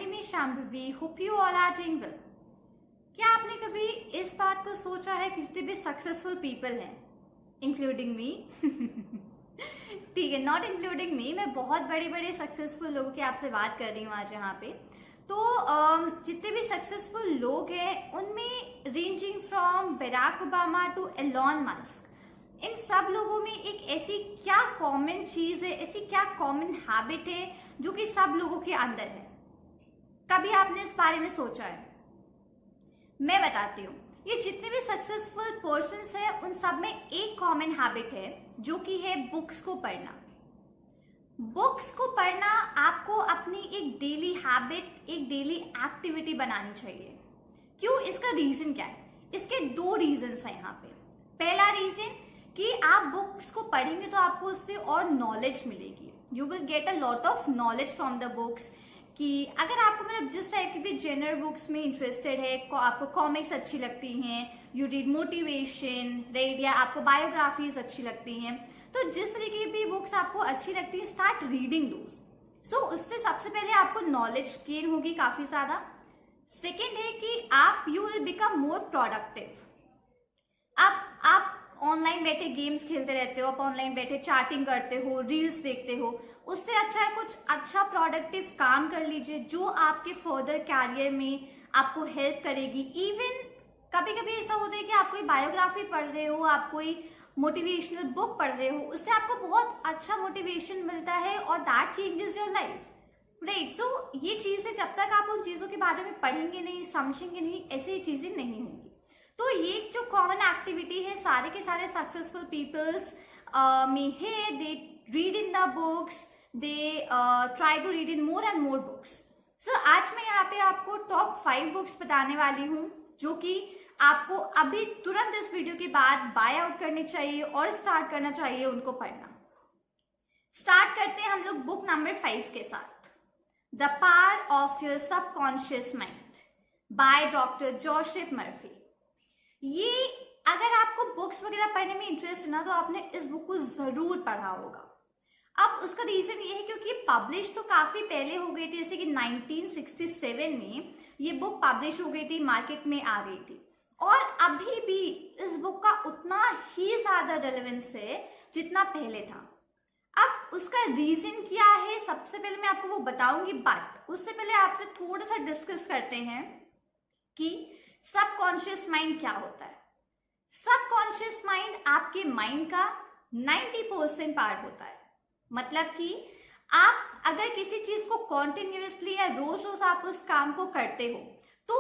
name is Shambhavi. Hope you all are doing well. क्या आपने कभी इस बात को सोचा है कि जितने भी सक्सेसफुल पीपल हैं, इंक्लूडिंग मी, ठीक है, नॉट इंक्लूडिंग मी, मैं बहुत बड़े बड़े सक्सेसफुल लोगों की आपसे बात कर रही हूँ आज यहाँ पे। तो जितने भी सक्सेसफुल लोग हैं उनमें ranging from Barack Obama to Elon Musk, इन सब लोगों में एक ऐसी क्या कॉमन चीज है, ऐसी क्या कॉमन हैबिट है जो कि सब लोगों के अंदर है? कभी आपने इस बारे में सोचा है? मैं बताती हूँ। ये जितने भी सक्सेसफुल पर्सन्स हैं उन सब में एक कॉमन हैबिट है जो कि है बुक्स को पढ़ना। बुक्स को पढ़ना आपको अपनी एक डेली हैबिट, एक डेली एक्टिविटी बनानी चाहिए। क्यों? इसका रीजन क्या है? इसके दो रीजंस हैं यहाँ पे। पहला रीजन कि आप बुक्स को पढ़ेंगे तो आपको उससे और नॉलेज मिलेगी। You will get a lot of knowledge from the books. कि अगर आपको मतलब जिस टाइप की भी जेनर बुक्स में इंटरेस्टेड है, आपको कॉमिक्स अच्छी लगती हैं, यू रीड मोटिवेशन, राइट, या आपको बायोग्राफीज अच्छी लगती हैं, तो जिस तरीके की भी बुक्स आपको अच्छी लगती है, स्टार्ट रीडिंग दोस। सो उससे सबसे पहले आपको नॉलेज गेन होगी काफी ज्यादा। सेकेंड है कि you will become more productive. आप ऑनलाइन बैठे गेम्स खेलते रहते हो, आप ऑनलाइन बैठे चैटिंग करते हो, रील्स देखते हो, उससे अच्छा है कुछ अच्छा प्रोडक्टिव काम कर लीजिए जो आपके फर्दर कैरियर में आपको हेल्प करेगी। इवन कभी कभी ऐसा होता है कि आप कोई बायोग्राफी पढ़ रहे हो, आप कोई मोटिवेशनल बुक पढ़ रहे हो, उससे आपको बहुत अच्छा मोटिवेशन मिलता है और that changes your life, right. So ये चीजें जब तक आप उन चीजों के बारे में पढ़ेंगे नहीं, समझेंगे नहीं, ऐसी चीजें नहीं होंगी। तो ये जो कॉमन एक्टिविटी है सारे के सारे सक्सेसफुल पीपल्स में है, they read in the books, they try to read in more and more books. So आज मैं यहाँ पे आपको टॉप 5 बुक्स बताने वाली हूँ जो कि आपको अभी तुरंत इस वीडियो के बाद बाय आउट करनी चाहिए और स्टार्ट करना चाहिए उनको पढ़ना। स्टार्ट करते हैं हम लोग बुक नंबर 5 के साथ, the power of your subconscious mind by doctor Joseph Murphy. ये अगर आपको बुक्स वगैरह पढ़ने में इंटरेस्ट है ना, तो आपने इस बुक को जरूर पढ़ा होगा। अब उसका रीजन ये है क्योंकि पब्लिश तो काफी पहले हो गई थी, जैसे कि 1967 में ये बुक पब्लिश हो गई थी, मार्केट में आ गई थी, और अभी भी इस बुक का उतना ही ज्यादा रेलेवेंस है जितना पहले था। अब उसका रीजन क्या है सबसे पहले मैं आपको वो बताऊंगी, बट उससे पहले आपसे थोड़ा सा डिस्कस करते हैं कि सबकॉन्शियस माइंड क्या होता है। सबकॉन्शियस माइंड आपके माइंड का 90% पार्ट होता है। मतलब कि आप अगर किसी चीज को कॉन्टिन्यूअसली या रोज रोज आप उस काम को करते हो, तो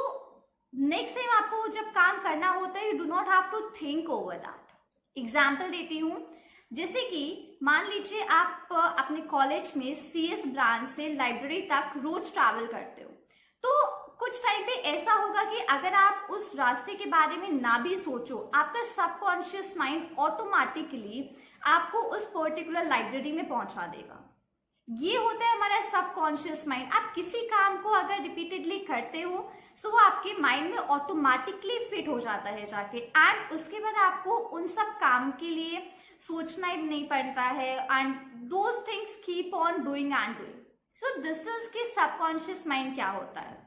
नेक्स्ट टाइम आपको जब काम करना होता है, you do not have to think over that. Example देती हूँ, जैसे कि मान लीजिए आप अपने कॉलेज में सीएस ब्रांच से लाइब्रेरी तक रोज ट्रैवल करते हो, तो कुछ टाइम पे ऐसा होगा कि अगर आप उस रास्ते के बारे में ना भी सोचो, आपका सबकॉन्शियस माइंड ऑटोमेटिकली आपको उस पर्टिकुलर लाइब्रेरी में पहुंचा देगा। ये होता है हमारा सबकॉन्शियस माइंड। आप किसी काम को अगर रिपीटेडली करते हो तो वो आपके माइंड में ऑटोमेटिकली फिट हो जाता है जाके, एंड उसके बाद आपको उन सब काम के लिए सोचना ही नहीं पड़ता है, and those things keep on doing and doing. So this is कि सबकॉन्शियस माइंड क्या होता है।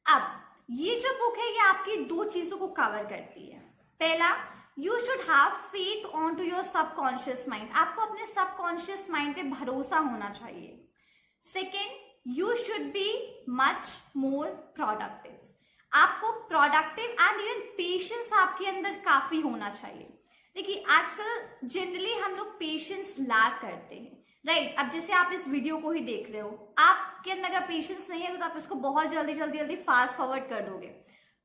अब ये जो बुक है ये आपकी दो चीजों को कवर करती है। पहला, you should have faith on to your subconscious mind. आपको अपने सबकॉन्शियस माइंड पे भरोसा होना चाहिए। Second, you should be much more productive. आपको प्रोडक्टिव एंड इवन पेशेंस आपके अंदर काफी होना चाहिए। देखिए आजकल जनरली हम लोग पेशेंस लैक करते हैं, राइट। अब जैसे आप इस वीडियो को ही देख रहे हो, आपके अंदर अगर पेशेंस नहीं है तो आप इसको बहुत जल्दी फास्ट फॉरवर्ड कर दोगे।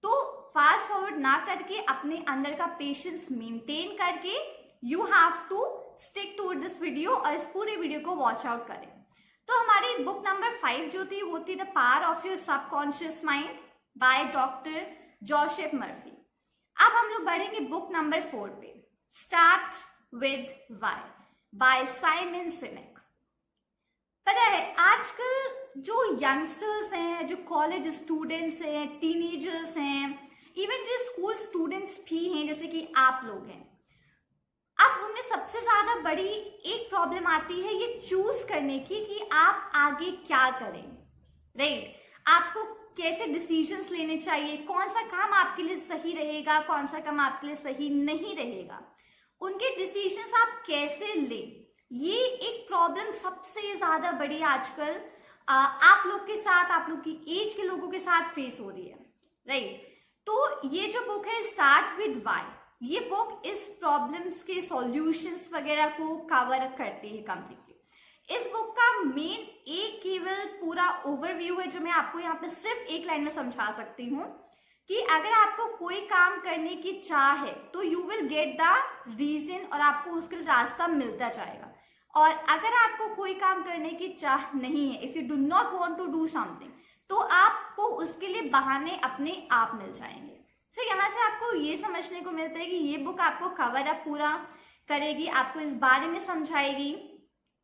तो फास्ट फॉरवर्ड ना करके अपने अंदर का पेशेंस मेंटेन करके you have to stick to this video और इस पूरे वीडियो को वॉच आउट करें। तो हमारी बुक नंबर 5 जो थी वो थी the power of your subconscious mind by doctor Joseph Murphy. अब हम लोग बढ़ेंगे बुक नंबर 4 पे, start with why by Simon Sinek. पता है आजकल जो यंगस्टर्स हैं, जो कॉलेज स्टूडेंट्स हैं, टीनेजर्स हैं, इवन जो स्कूल स्टूडेंट्स भी हैं जैसे कि आप लोग हैं, अब उनमें सबसे ज्यादा बड़ी एक प्रॉब्लम आती है ये चूज करने की कि आप आगे क्या करें। राइट? आपको कैसे डिसीजंस लेने चाहिए, कौन सा काम आपके लिए सही रहेगा, कौन सा काम आपके लिए सही नहीं रहेगा, उनके डिसीजंस आप कैसे लें, ये एक प्रॉब्लम सबसे ज्यादा बड़ी आजकल आप लोग के साथ, आप लोग की एज के लोगों के साथ फेस हो रही है, राइट? तो ये जो बुक है स्टार्ट विद व्हाई, ये बुक इस प्रॉब्लम्स के सॉल्यूशंस वगैरह को कवर करती है कंप्लीटली। इस बुक का मेन एक केवल पूरा ओवरव्यू है जो मैं आपको यहाँ पे सिर्फ एक लाइन में समझा सकती हूँ कि अगर आपको कोई काम करने की चाह है तो you will get the reason और आपको उसके लिए रास्ता मिलता जाएगा, और अगर आपको कोई काम करने की चाह नहीं है, if you do not want to do something, तो आपको उसके लिए बहाने अपने आप मिल जाएंगे। सो यहाँ से आपको ये समझने को मिलता है कि ये बुक आपको कवर अप पूरा करेगी, आपको इस बारे में समझाएगी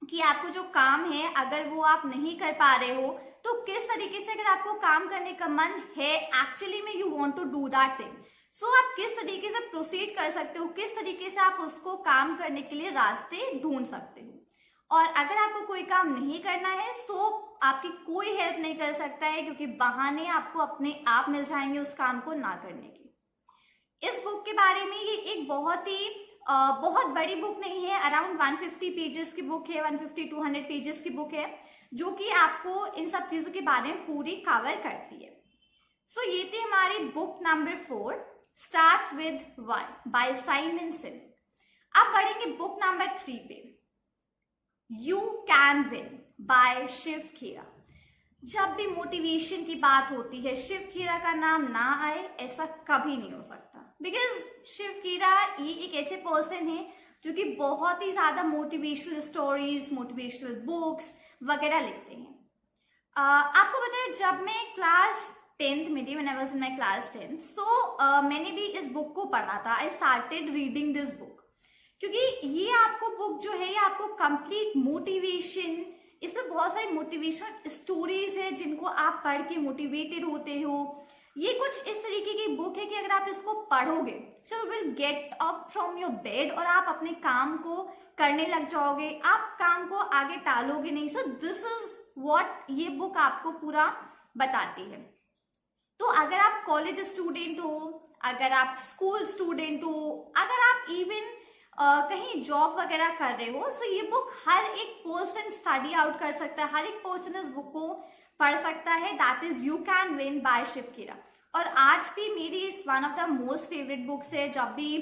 कि आपको जो काम है अगर वो आप नहीं कर पा रहे हो तो किस तरीके से, अगर आपको काम करने का मन है एक्चुअली में you want to do that thing, so आप किस तरीके से प्रोसीड कर सकते हो, किस तरीके से आप उसको काम करने के लिए रास्ते ढूंढ सकते हो। और अगर आपको कोई काम नहीं करना है सो आपकी कोई हेल्प नहीं कर सकता है, क्योंकि बहाने आपको अपने आप मिल जाएंगे उस काम को ना करने के। इस बुक के बारे में ये एक बहुत बड़ी बुक नहीं है, अराउंड 150 पेजेस की बुक है, 150-200 पेजेस की बुक है, जो कि आपको इन सब चीजों के बारे में पूरी कवर करती है। सो ये थी हमारी book number 4, start with why by Simon Sinek. अब बढ़ेंगे बुक नंबर 3 पे, you can win by Shiv Khera. जब भी मोटिवेशन की बात होती है शिव खेरा का नाम ना आए ऐसा कभी नहीं हो सकता, बिकॉज शिव खेरा ये एक ऐसे पर्सन है जो कि बहुत ही ज्यादा मोटिवेशनल स्टोरीज, मोटिवेशनल बुक्स वगैरह लिखते हैं। आपको पता है जब मैं क्लास 10th में थी, when I was in my class 10th, सो मैंने भी इस बुक को पढ़ा था। I started reading this book, क्योंकि ये आपको बुक जो है ये आपको कंप्लीट मोटिवेशन, इसमें बहुत सारी मोटिवेशन स्टोरीज है जिनको आप पढ़ के मोटिवेटेड होते हो। ये कुछ इस तरीके की बुक है कि अगर आप इसको पढ़ोगे so you will get up from your bed और आप अपने काम को करने लग जाओगे, आप काम को आगे टालोगे नहीं। सो दिस इज व्हाट ये बुक आपको पूरा बताती है। तो अगर आप कॉलेज स्टूडेंट हो, अगर आप स्कूल स्टूडेंट हो, अगर आप इवन कहीं जॉब वगैरह कर रहे हो, सो ये बुक हर एक पर्सन स्टडी आउट कर सकता है, हर एक पर्सन इस बुक को पढ़ सकता है। That is you can win by Shiv Khera. और आज भी मेरी is one of the most favourite books है। जब भी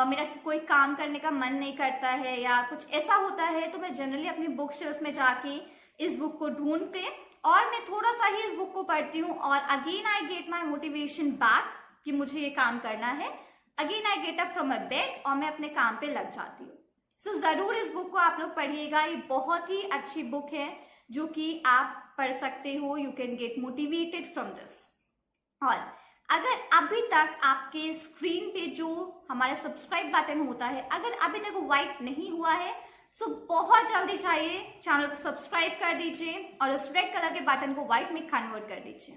मेरा कोई काम करने का मन नहीं करता है या कुछ ऐसा होता है तो मैं जनरली अपनी बुक शेल्फ में जाके इस बुक को ढूंढ के और मैं थोड़ा सा ही इस बुक को पढ़ती हूँ, और again I get my motivation back कि मुझे ये काम करना है। Again I get up from my bed और मैं अपने काम पे लग जाती हूँ। सो जरूर इस बुक को आप लोग पढ़िएगा, ये बहुत ही अच्छी बुक है जो कि आप पढ़ सकते हो। You can get motivated from this. और अगर अभी तक आपके स्क्रीन पे जो हमारा सब्सक्राइब बटन होता है अगर अभी तक व्हाइट नहीं हुआ है सो बहुत जल्दी चाहिए चैनल को सब्सक्राइब कर दीजिए और उस रेड कलर के बटन को व्हाइट में कन्वर्ट कर दीजिए।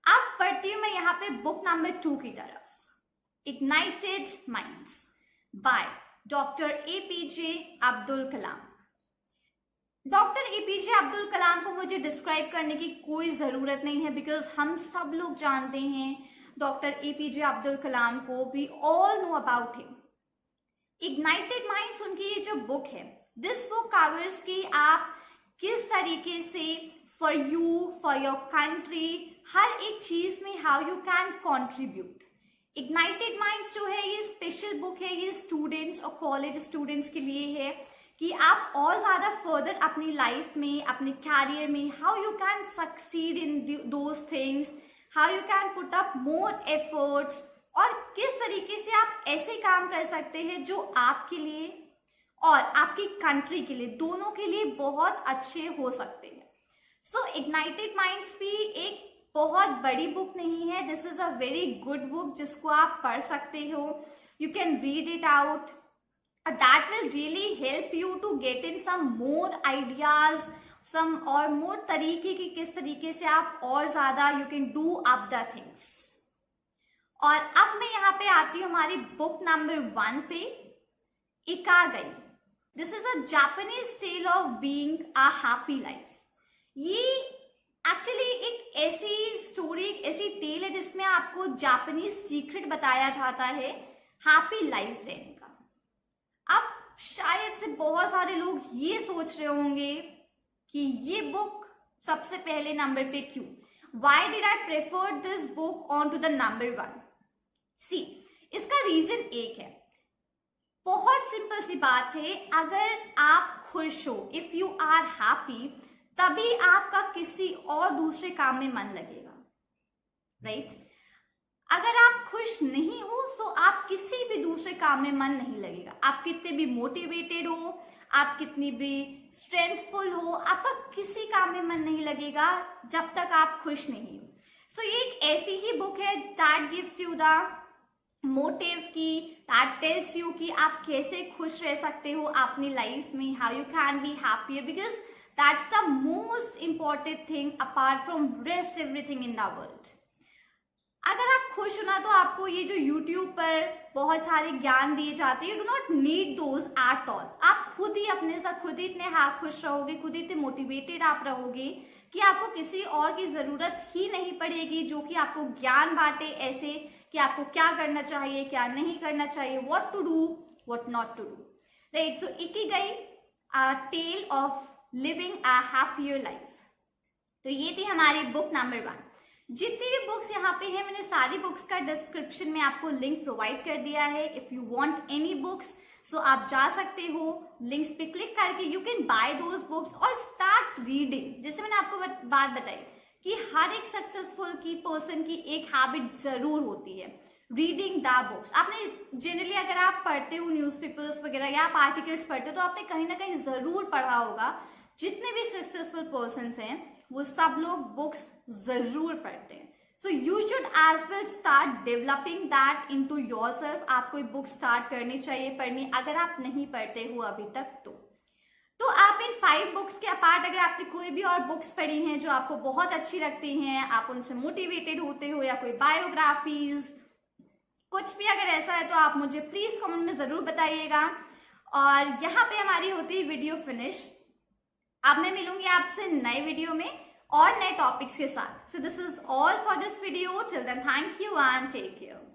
अब पढ़ती हूँ मैं यहाँ पे बुक नंबर 2 की तरफ, ignited minds by doctor APJ Abdul Kalam. Doctor APJ Abdul Kalam को मुझे डिस्क्राइब करने की कोई जरूरत नहीं है, बिकॉज हम सब लोग जानते हैं डॉक्टर APJ अब्दुल कलाम को, we all know about him. Ignited minds उनकी ये जो बुक है, दिस बुक कवर्स कि आप किस तरीके से for you, for your country, हर एक चीज में how you can contribute. Ignited minds जो है ये स्पेशल बुक है, ये स्टूडेंट्स और कॉलेज स्टूडेंट्स के लिए है कि आप और ज्यादा फर्दर अपनी लाइफ में, अपने कैरियर में how you can succeed in those things, how you can put up more efforts, और किस तरीके से आप ऐसे काम कर सकते हैं जो आपके लिए और आपकी कंट्री के लिए, दोनों के लिए बहुत अच्छे हो सकते हैं। सो इग्नाइटेड माइंड्स भी एक बहुत बड़ी बुक नहीं है, this is a very good book जिसको आप पढ़ सकते हो। You can read it out, that will really help you to get in some more ideas, some और मोर तरीके की किस तरीके से आप और ज्यादा you can do up the things. और अब मैं यहाँ पे आती हूँ हमारी बुक नंबर 1 पे, Ikigai. This is a Japanese tale of being a happy life. ये एक्चुअली एक ऐसी स्टोरी, एक ऐसी टेल है जिसमें आपको जापानीज सीक्रेट बताया जाता है हैप्पी लाइफ रहने का। अब शायद से बहुत सारे लोग ये सोच रहे होंगे कि ये बुक सबसे पहले नंबर पे क्यों, why did I prefer this book on to the number 1? See, इसका रीजन एक है, बहुत सिंपल सी बात है, अगर आप खुश हो, इफ यू आर हैप्पी, तभी आपका किसी और दूसरे काम में मन लगेगा, राइट? अगर आप खुश नहीं हो तो आप किसी भी दूसरे काम में मन नहीं लगेगा। आप कितने भी मोटिवेटेड हो, आप कितनी भी स्ट्रेंथफुल हो, आपका किसी काम में मन नहीं लगेगा जब तक आप खुश नहीं हो। सो ये एक ऐसी ही बुक है that gives you the motive की, दैट टेल्स यू कि आप कैसे खुश रह सकते हो अपनी लाइफ में, how you can be happier, because that's the most important thing apart from rest everything in the world. अगर आप खुश हो ना, तो आपको ये जो YouTube पर बहुत सारे ज्ञान दिए जाते हैं, you do not need those at all. आप खुद ही अपने साथ खुद ही इतने खुश रहोगे, खुद ही इतने मोटिवेटेड आप रहोगे कि आपको किसी और की जरूरत ही नहीं पड़ेगी जो कि आपको ज्ञान बांटे ऐसे कि आपको क्या करना चाहिए, क्या नहीं करना चाहिए, what to do, what not to do, right? So Ikigai, tale of living a happier life. तो ये थी हमारी बुक नंबर 1। जितनी भी बुक्स यहाँ पे है, मैंने सारी बुक्स का डिस्क्रिप्शन में आपको लिंक प्रोवाइड कर दिया है। If you want any books, so आप जा सकते हो, लिंक्स पे क्लिक करके you can buy those books और स्टार्ट रीडिंग। जैसे मैंने आपको बात बताई कि हर एक सक्सेसफुल की पर्सन की एक हैबिट जरूर होती है, रीडिंग द बुक्स। आपने जनरली अगर आप पढ़ते हो न्यूज़पेपर्स वगैरह या आप आर्टिकल्स पढ़ते हो, तो आपने कहीं ना कहीं जरूर पढ़ा होगा, जितने भी सक्सेसफुल पर्सन्स हैं वो सब लोग बुक्स जरूर पढ़ते हैं। So you should as well start developing that into yourself. आप कोई बुक स्टार्ट करनी चाहिए पढ़नी, अगर आप नहीं पढ़ते हो अभी तक तो आप इन 5 बुक्स के अपार्ट अगर आपने कोई भी और बुक्स पढ़ी हैं जो आपको बहुत अच्छी लगती हैं, आप उनसे मोटिवेटेड होते हो, या कोई बायोग्राफीज, कुछ भी अगर ऐसा है, तो आप मुझे प्लीज कमेंट में जरूर बताइएगा। और यहाँ पे हमारी होती है वीडियो फिनिश। अब मैं मिलूंगी आपसे नए वीडियो में और नए टॉपिक्स के साथ। So this is all for this video. Till then, thank you and take care.